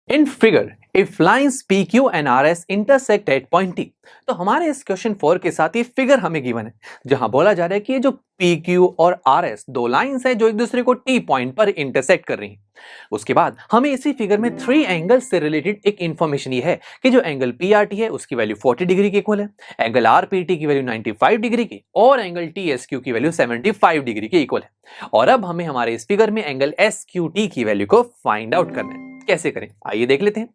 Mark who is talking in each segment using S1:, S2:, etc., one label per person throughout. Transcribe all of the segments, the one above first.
S1: In figure if lines P Q and R S intersect at point T. तो हमारे इस question 4 के साथ ये फिगर हमें गिवन है जहां बोला जा रहा है कि ये जो पी क्यू और आर एस दो लाइंस हैं जो एक दूसरे को टी पॉइंट पर इंटरसेक्ट कर रही हैं। उसके बाद हमें इसी फिगर में 3 एंगल्स से रिलेटेड एक इंफॉर्मेशन ये है कि जो एंगल पी आर टी है उसकी वैल्यू 40 डिग्री के इक्वल है, एंगल आर पी टी की वैल्यू 95 डिग्री की और एंगल टी एस क्यू की वैल्यू 75 डिग्री के इक्वल है। और अब हमें हमारे इस फिगर में एंगल एस क्यू टी की वैल्यू को फाइंड आउट करना है। कैसे करें आइए देख लेते हैं।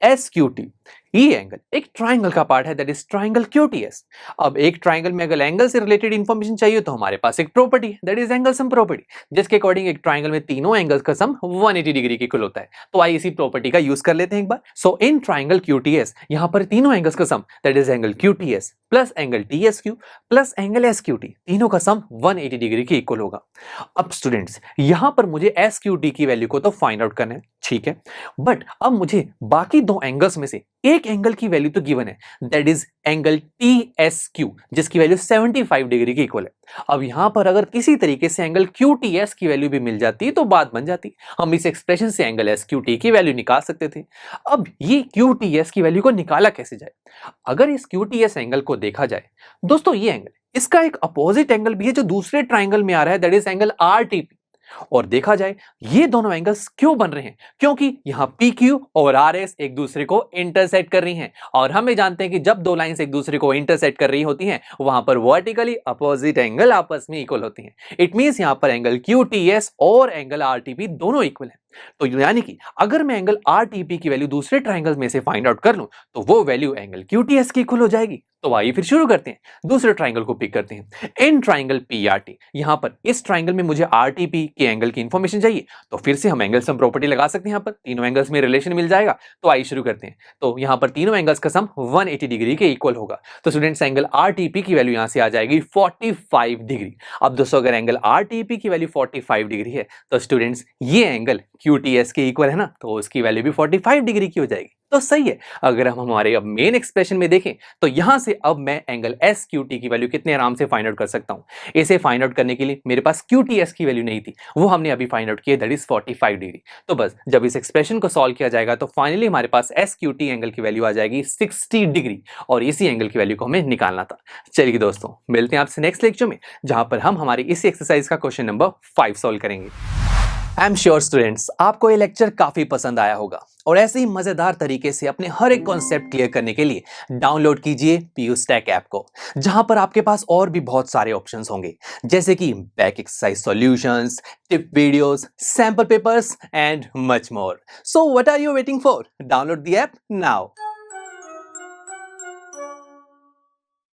S1: एस क्यू टी ये एंगल एक ट्राइंगल का पार्ट है, दैट इज ट्राइंगल क्यूटीएस। अब एक ट्राइंगल में अगर एंगल से रिलेटेड इंफॉर्मेशन चाहिए तो हमारे पास एक प्रॉपर्टी है, that is angle sum property, जिसके अकॉर्डिंग एक ट्राइंगल में तीनों एंगल्स का सम 180 डिग्री के इक्वल होता है। तो आइए इसी प्रॉपर्टी का यूज कर लेते हैं एक बार। सो इन ट्राइंगल क्यूटीएस यहां पर तीनों एंगल्स का sum that is angle QTS plus angle TSQ plus angle SQT, तीनों का सम 180 डिग्री के इक्वल होगा। अब स्टूडेंट्स यहां पर मुझे एसक्यूटी की वैल्यू को तो फाइंड आउट करना है, ठीक है, बट अब मुझे बाकी दो एंगल्स में से एक एंगल की वैल्यू तो गिवन है, दैट इज एंगल TSQ, जिसकी वैल्यू 75 डिग्री की इक्वल है। अब यहां पर अगर किसी तरीके से एंगल QTS की वैल्यू भी मिल जाती तो बात बन जाती, हम इस एक्सप्रेशन से एंगल SQT की वैल्यू निकाल सकते थे। अब ये QTS की वैल्यू को निकाला कैसे जाए? अगर इस QTS एंगल को देखा जाए दोस्तों, ये एंगल इसका एक अपोजिट एंगल भी है जो दूसरे ट्राइंगल में आ रहा है, दैट इज एंगल RTP। और देखा जाए ये दोनों एंगल्स क्यों बन रहे हैं? क्योंकि यहां PQ और RS एक दूसरे को इंटरसेक्ट कर रही हैं, और हमें जानते हैं कि जब दो लाइंस एक दूसरे को इंटरसेक्ट कर रही होती हैं वहां पर वर्टिकली अपोजिट एंगल आपस में इक्वल होती हैं। इट मींस यहां पर एंगल QTS और एंगल RTP दोनों इक्वल हैं। तो यानी कि अगर मैं एंगल RTP की वैल्यू दूसरे ट्राइंगल में से फाइंड आउट कर लूं तो वो वैल्यू एंगल QTS की इक्वल हो जाएगी। तो आइए फिर शुरू करते हैं, दूसरे ट्राइंगल को पिक करते हैं। इन ट्राइंगल PRT, यहां पर इस ट्राइंगल में मुझे RTP के एंगल की इंफॉर्मेशन चाहिए, तो फिर से हम एंगल सम प्रॉपर्टी लगा सकते हैं। यहां पर तीनों एंगल्स में रिलेशन मिल जाएगा। तो आइए शुरू करते हैं। तो यहां पर तीनों एंगल्स का सम 180 डिग्री के इक्वल होगा। तो स्टूडेंट्स एंगल RTP की वैल्यू यहां से आ जाएगी 45 डिग्री। अब दोस्तों अगर एंगल RTP की वैल्यू 45 डिग्री है तो स्टूडेंट्स ये एंगल QTS के इक्वल है ना, तो उसकी वैल्यू भी 45 डिग्री की हो जाएगी। तो सही है। अगर हम हमारे अब मेन एक्सप्रेशन में देखें तो यहां से अब मैं एंगल SQT की वैल्यू कितने आराम से फाइंड आउट कर सकता हूं। इसे फाइंड आउट करने के लिए मेरे पास QTS की वैल्यू नहीं थी, वो हमने अभी फाइंड आउट किया, दैट इज 45 डिग्री। तो बस जब इस एक्सप्रेशन को सॉल्व किया जाएगा तो फाइनली हमारे पास SQT एंगल की वैल्यू आ जाएगी 60 डिग्री, और इसी एंगल की वैल्यू को हमें निकालना था। चलिए दोस्तों मिलते हैं आपसे नेक्स्ट लेक्चर में, जहां पर हम हमारी इसी एक्सरसाइज का क्वेश्चन नंबर 5 सॉल्व करेंगे। आई एम श्योर स्टूडेंट्स आपको ये लेक्चर काफी पसंद आया होगा, और ऐसे ही मजेदार तरीके से अपने हर एक कॉन्सेप्ट क्लियर करने के लिए डाउनलोड कीजिए PU Stack ऐप को, जहां पर आपके पास और भी बहुत सारे ऑप्शंस होंगे, जैसे कि back exercise solutions, tip videos, sample papers and much more. So what are you waiting for? Download the app now.